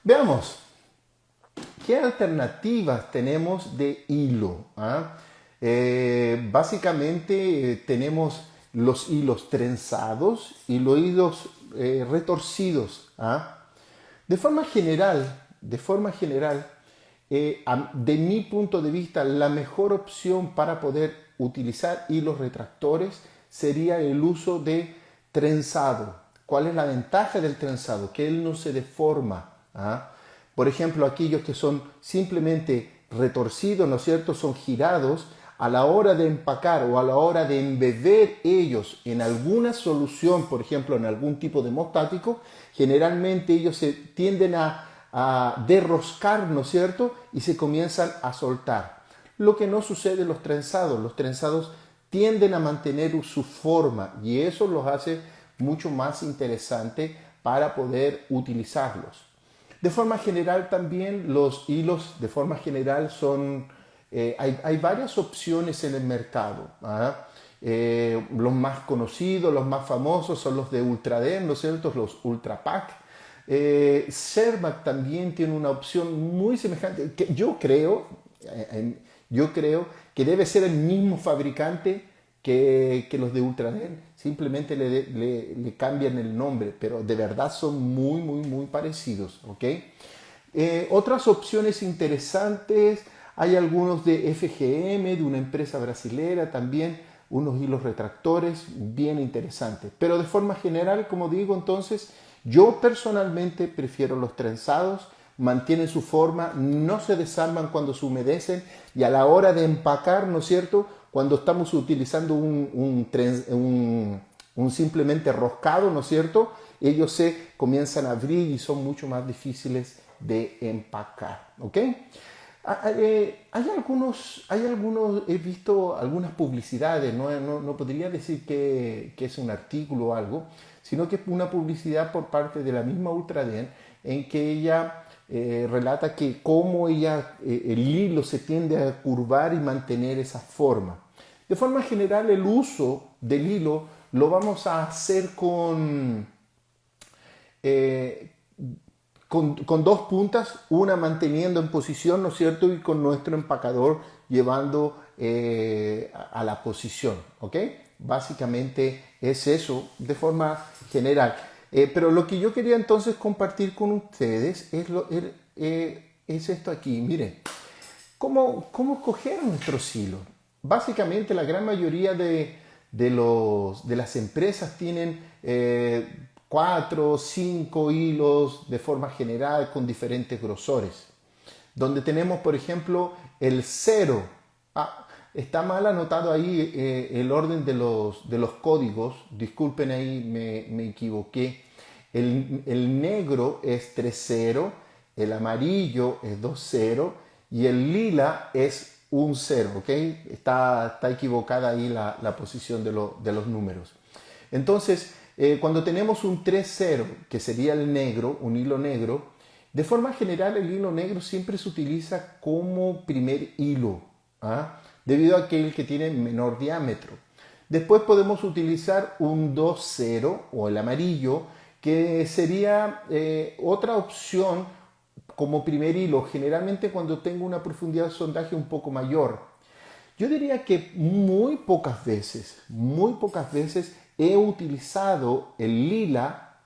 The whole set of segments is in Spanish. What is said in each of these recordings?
Veamos, ¿qué alternativas tenemos de hilo? Básicamente tenemos los hilos trenzados y los hilos retorcidos. De forma general, de mi punto de vista, la mejor opción para poder utilizar hilos retractores sería el uso de trenzado. ¿Cuál es la ventaja del trenzado? Que él no se deforma. Por ejemplo, aquellos que son simplemente retorcidos, ¿no es cierto?, son girados, a la hora de empacar o a la hora de embeber ellos en alguna solución, por ejemplo, en algún tipo de hemostático, generalmente ellos se tienden a derroscar, ¿no es cierto?, y se comienzan a soltar. Lo que no sucede en los trenzados. Los trenzados tienden a mantener su forma y eso los hace mucho más interesante para poder utilizarlos. De forma general también los hilos, de forma general son, hay varias opciones en el mercado. Los más conocidos, los más famosos son los de Ultraden, ¿no es cierto?, los Ultra Pack. Cermak también tiene una opción muy semejante, que yo creo que debe ser el mismo fabricante que los de Ultraden, simplemente le cambian el nombre, pero de verdad son muy, muy, muy parecidos, ¿ok? Otras opciones interesantes, hay algunos de FGM, de una empresa brasilera también, unos hilos retractores bien interesantes. Pero de forma general, como digo, entonces, yo personalmente prefiero los trenzados, mantienen su forma, no se desarman cuando se humedecen y a la hora de empacar, ¿no es cierto?, cuando estamos utilizando un simplemente roscado, ¿no es cierto?, ellos se comienzan a abrir y son mucho más difíciles de empacar, ¿ok? He visto algunas publicidades, no podría decir que es un artículo o algo, sino que es una publicidad por parte de la misma Ultraden en que ella relata que cómo el hilo se tiende a curvar y mantener esa forma. De forma general, el uso del hilo lo vamos a hacer eh, con dos puntas, una manteniendo en posición, ¿no es cierto?, y con nuestro empacador llevando a la posición, ¿ok? Básicamente es eso de forma general. Pero lo que yo quería entonces compartir con ustedes es esto aquí. Miren, ¿cómo escoger nuestros hilos? Básicamente la gran mayoría de las empresas tienen 4 o 5 hilos de forma general con diferentes grosores. Donde tenemos, por ejemplo, el 0. Está mal anotado ahí el orden de los códigos. Disculpen ahí, me equivoqué. El negro es 3-0, el amarillo es 2-0 y el lila es 1-0, ¿ok? Está equivocada ahí la posición de los números. Entonces, cuando tenemos un 3-0, que sería el negro, un hilo negro, de forma general el hilo negro siempre se utiliza como primer hilo, debido a que el que tiene menor diámetro. Después podemos utilizar un 2-0 o el amarillo, que sería otra opción como primer hilo, generalmente cuando tengo una profundidad de sondaje un poco mayor. Yo diría que muy pocas veces he utilizado el lila,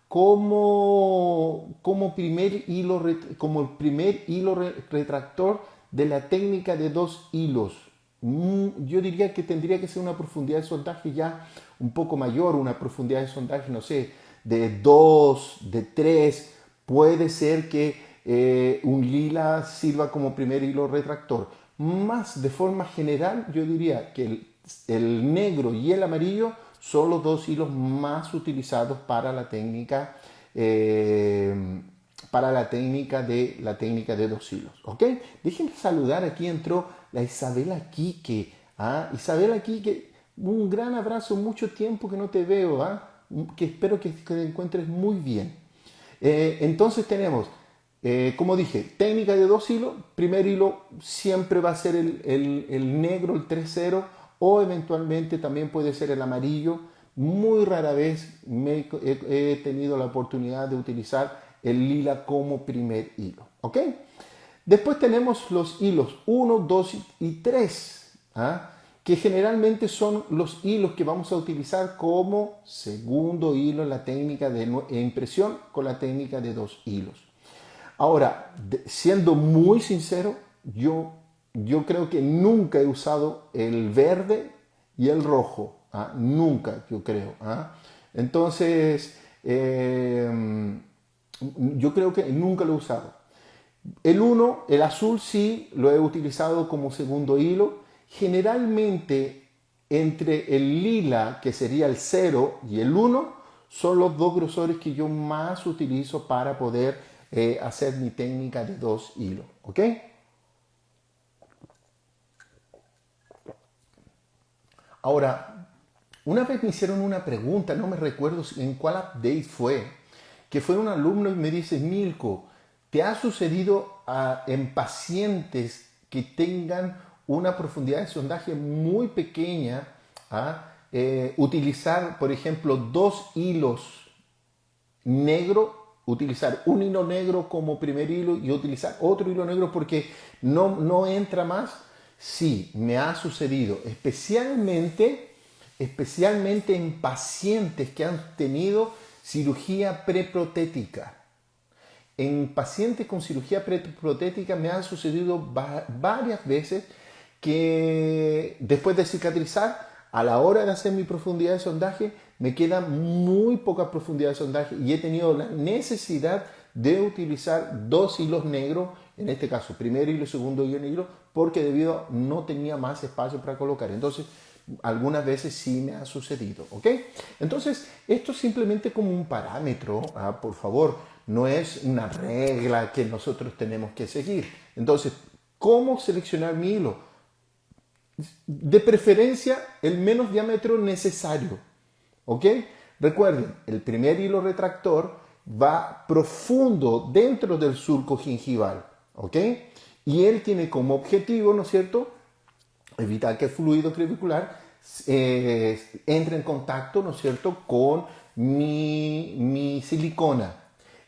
como el primer hilo retractor de la técnica de dos hilos. Yo diría que tendría que ser una profundidad de sondaje ya un poco mayor, una profundidad de sondaje, no sé, de 2, de 3. Puede ser que un lila sirva como primer hilo retractor. Más de forma general, yo diría que el negro y el amarillo son los dos hilos más utilizados para la técnica de dos hilos, ¿ok? Déjenme saludar, aquí entró la Isabela Quique. Isabela Quique, un gran abrazo, mucho tiempo que no te veo, que espero que te encuentres muy bien. Entonces tenemos, como dije, técnica de dos hilos. Primer hilo siempre va a ser el negro, el 3-0, o eventualmente también puede ser el amarillo, Muy rara vez he tenido la oportunidad de utilizar el lila como primer hilo. ¿Ok? Después tenemos los hilos 1, 2 y 3, ¿ah? Que generalmente son los hilos que vamos a utilizar como segundo hilo en la técnica de impresión con la técnica de 2 hilos. Ahora, siendo muy sincero, yo creo que nunca he usado el verde y el rojo. ¿Ah? Nunca, yo creo. ¿Ah? Entonces, yo creo que nunca lo he usado. El 1, el azul sí, lo he utilizado como segundo hilo. Generalmente entre el lila, que sería el 0, y el 1, son los dos grosores que yo más utilizo para poder hacer mi técnica de 2 hilos. ¿Ok? Ahora, una vez me hicieron una pregunta, no me recuerdo en cuál update fue, que fue un alumno y me dice, Milko, ¿te ha sucedido en pacientes que tengan una profundidad de sondaje muy pequeña, utilizar, por ejemplo, 2 hilos negro, utilizar un hilo negro como primer hilo y utilizar otro hilo negro porque no entra más? Sí, me ha sucedido, especialmente en pacientes que han tenido cirugía preprotética. En pacientes con cirugía preprotética me ha sucedido varias veces que después de cicatrizar, a la hora de hacer mi profundidad de sondaje, me queda muy poca profundidad de sondaje y he tenido la necesidad de utilizar 2 hilos negros, en este caso primer hilo y segundo hilo negro, porque debido a no tenía más espacio para colocar. Entonces, algunas veces sí me ha sucedido, ¿ok? Entonces, esto es simplemente como un parámetro, por favor, no es una regla que nosotros tenemos que seguir. Entonces, ¿cómo seleccionar mi hilo? De preferencia, el menos diámetro necesario, ¿ok? Recuerden, el primer hilo retractor va profundo dentro del surco gingival, ¿ok? Y él tiene como objetivo, ¿no es cierto?, evitar que el fluido crevicular entre en contacto, ¿no es cierto?, con mi silicona.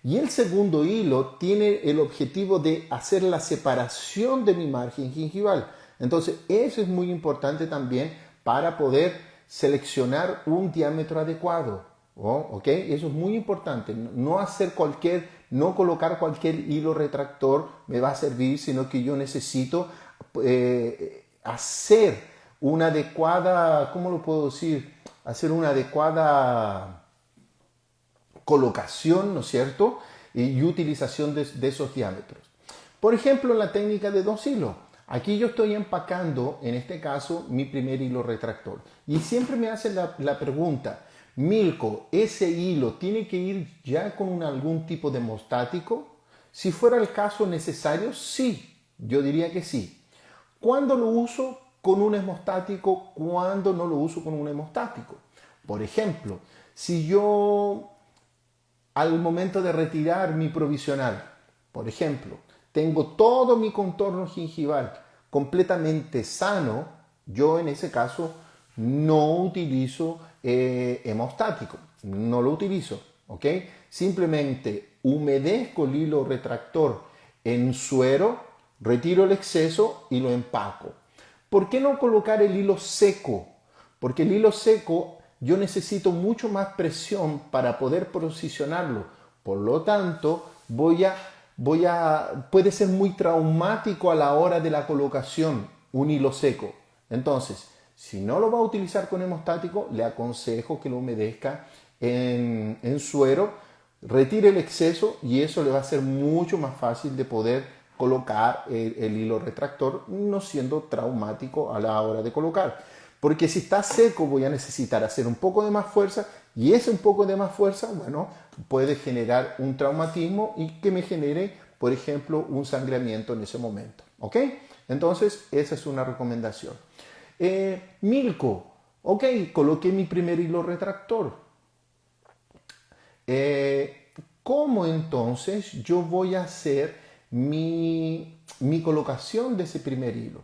Y el segundo hilo tiene el objetivo de hacer la separación de mi margen gingival. Entonces, eso es muy importante también para poder seleccionar un diámetro adecuado. ¿Ok? Eso es muy importante. No colocar cualquier hilo retractor me va a servir, sino que yo necesito hacer una adecuada, ¿cómo lo puedo decir? Hacer una adecuada colocación, ¿no es cierto? Y utilización de esos diámetros. Por ejemplo, la técnica de 2 hilos. Aquí yo estoy empacando, en este caso, mi primer hilo retractor. Y siempre me hacen la pregunta, Milko, ¿ese hilo tiene que ir ya con algún tipo de hemostático? Si fuera el caso necesario, sí, yo diría que sí. ¿Cuándo lo uso con un hemostático? ¿Cuándo no lo uso con un hemostático? Por ejemplo, si yo al momento de retirar mi provisional, por ejemplo, tengo todo mi contorno gingival completamente sano, yo en ese caso no utilizo hemostático, no lo utilizo, ¿ok? Simplemente humedezco el hilo retractor en suero, retiro el exceso y lo empaco. ¿Por qué no colocar el hilo seco? Porque el hilo seco yo necesito mucho más presión para poder posicionarlo. Por lo tanto, puede ser muy traumático a la hora de la colocación un hilo seco. Entonces, si no lo va a utilizar con hemostático, le aconsejo que lo humedezca en suero, retire el exceso y eso le va a ser mucho más fácil de poder colocar el hilo retractor, no siendo traumático a la hora de colocar. Porque si está seco voy a necesitar hacer un poco de más fuerza y ese un poco de más fuerza, bueno, puede generar un traumatismo y que me genere, por ejemplo, un sangramiento en ese momento. ¿Ok? Entonces, esa es una recomendación. Milko, ok, coloqué mi primer hilo retractor. ¿Cómo entonces yo voy a hacer mi colocación de ese primer hilo?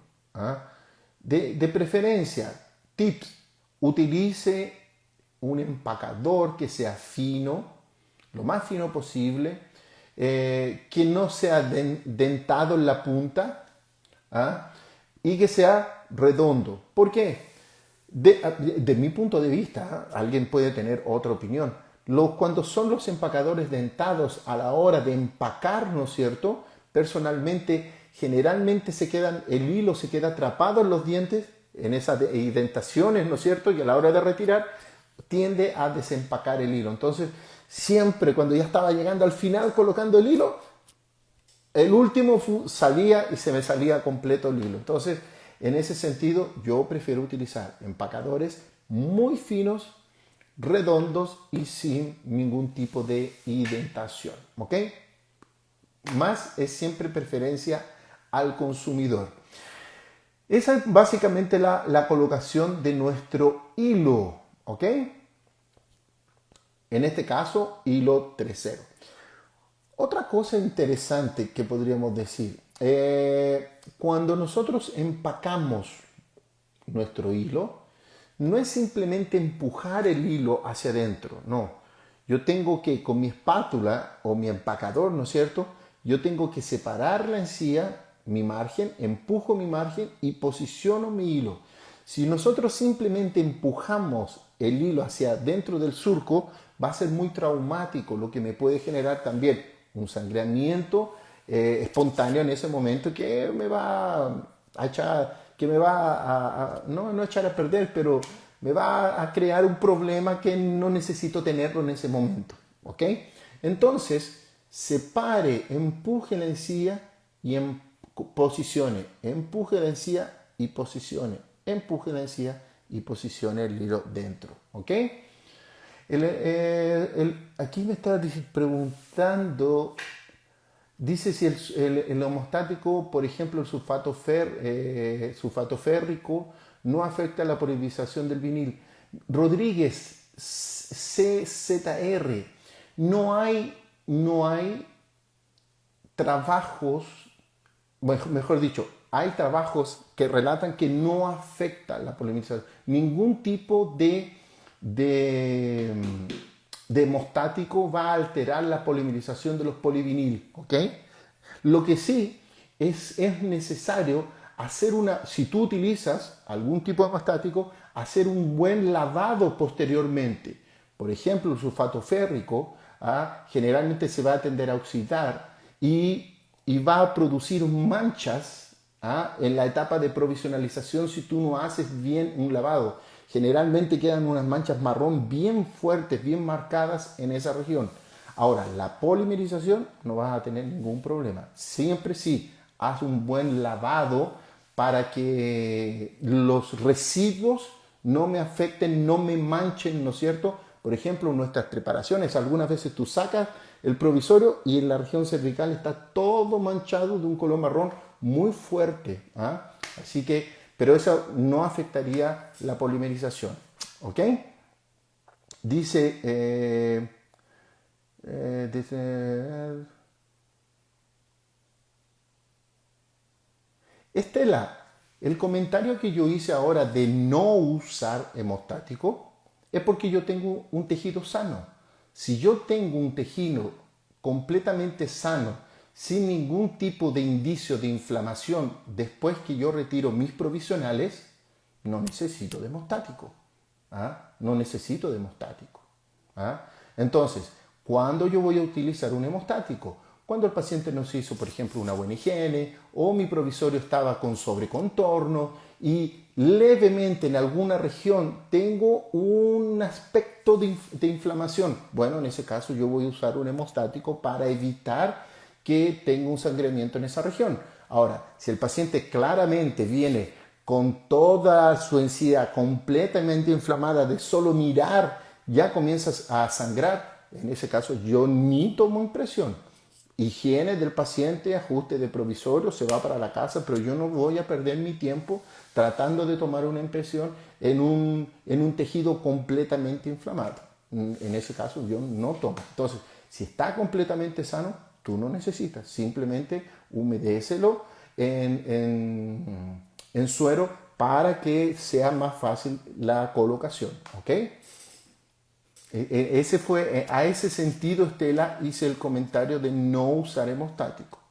De preferencia, tips, utilice un empacador que sea fino, lo más fino posible, que no sea dentado en la punta, ¿ah? Y que sea redondo. ¿Por qué? De mi punto de vista, alguien puede tener otra opinión. Cuando son los empacadores dentados a la hora de empacar, ¿no es cierto? Personalmente, generalmente el hilo se queda atrapado en los dientes, en esas indentaciones, ¿no es cierto? Y a la hora de retirar, tiende a desempacar el hilo. Entonces, siempre cuando ya estaba llegando al final colocando el hilo, el último salía y se me salía completo el hilo. Entonces, en ese sentido, yo prefiero utilizar empacadores muy finos, redondos y sin ningún tipo de indentación. ¿Ok? Más es siempre preferencia al consumidor. Esa es básicamente la colocación de nuestro hilo. ¿Ok? En este caso, hilo 3.0. Otra cosa interesante que podríamos decir, cuando nosotros empacamos nuestro hilo, no es simplemente empujar el hilo hacia adentro, no. Yo tengo que, con mi espátula o mi empacador, ¿no es cierto? Yo tengo que separar la encía, mi margen, empujo mi margen y posiciono mi hilo. Si nosotros simplemente empujamos el hilo hacia dentro del surco, va a ser muy traumático, lo que me puede generar también un sangramiento espontáneo en ese momento que me va a echar, que me va no echar a perder, pero me va a crear un problema que no necesito tenerlo en ese momento. ¿Ok? Entonces, separe, empuje la encía y posicione, empuje la encía y posicione, empuje la encía y posicione el hilo dentro. ¿Ok? Aquí me está preguntando, dice si el homostático, por ejemplo, el sulfato férrico, no afecta la polarización del vinil. Rodríguez, CZR, no hay trabajos, mejor dicho, hay trabajos que relatan que no afecta la polimerización. Ningún tipo de, de hemostático va a alterar la polimerización de los polivinil. ¿Ok? Lo que sí es necesario hacer si tú utilizas algún tipo de hemostático, hacer un buen lavado posteriormente. Por ejemplo, el sulfato férrico generalmente se va a tender a oxidar y va a producir manchas en la etapa de provisionalización si tú no haces bien un lavado. Generalmente quedan unas manchas marrón bien fuertes, bien marcadas en esa región. Ahora, la polimerización no vas a tener ningún problema. Siempre sí, haz un buen lavado para que los residuos no me afecten, no me manchen, ¿no es cierto? Por ejemplo, nuestras preparaciones, algunas veces tú sacas el provisorio y en la región cervical está todo manchado de un color marrón muy fuerte. Así que, pero eso no afectaría la polimerización. ¿Ok? Dice, Estela, el comentario que yo hice ahora de no usar hemostático es porque yo tengo un tejido sano. Si yo tengo un tejido completamente sano, sin ningún tipo de indicio de inflamación después que yo retiro mis provisionales, no necesito de hemostático. No necesito de hemostático. Entonces, ¿cuándo yo voy a utilizar un hemostático? Cuando el paciente nos hizo, por ejemplo, una buena higiene o mi provisorio estaba con sobrecontorno y levemente en alguna región tengo un aspecto de inflamación. Bueno, en ese caso yo voy a usar un hemostático para evitar que tenga un sangramiento en esa región. Ahora, si el paciente claramente viene con toda su encía completamente inflamada de solo mirar, ya comienzas a sangrar, en ese caso yo ni tomo impresión. Higiene del paciente, ajuste de provisorio, se va para la casa, pero yo no voy a perder mi tiempo tratando de tomar una impresión en un tejido completamente inflamado. En ese caso yo no tomo. Entonces, si está completamente sano, tú no necesitas, simplemente humedécelo en suero para que sea más fácil la colocación. ¿Ok? Ese fue, a ese sentido, Estela, hice el comentario de no usar hemostático.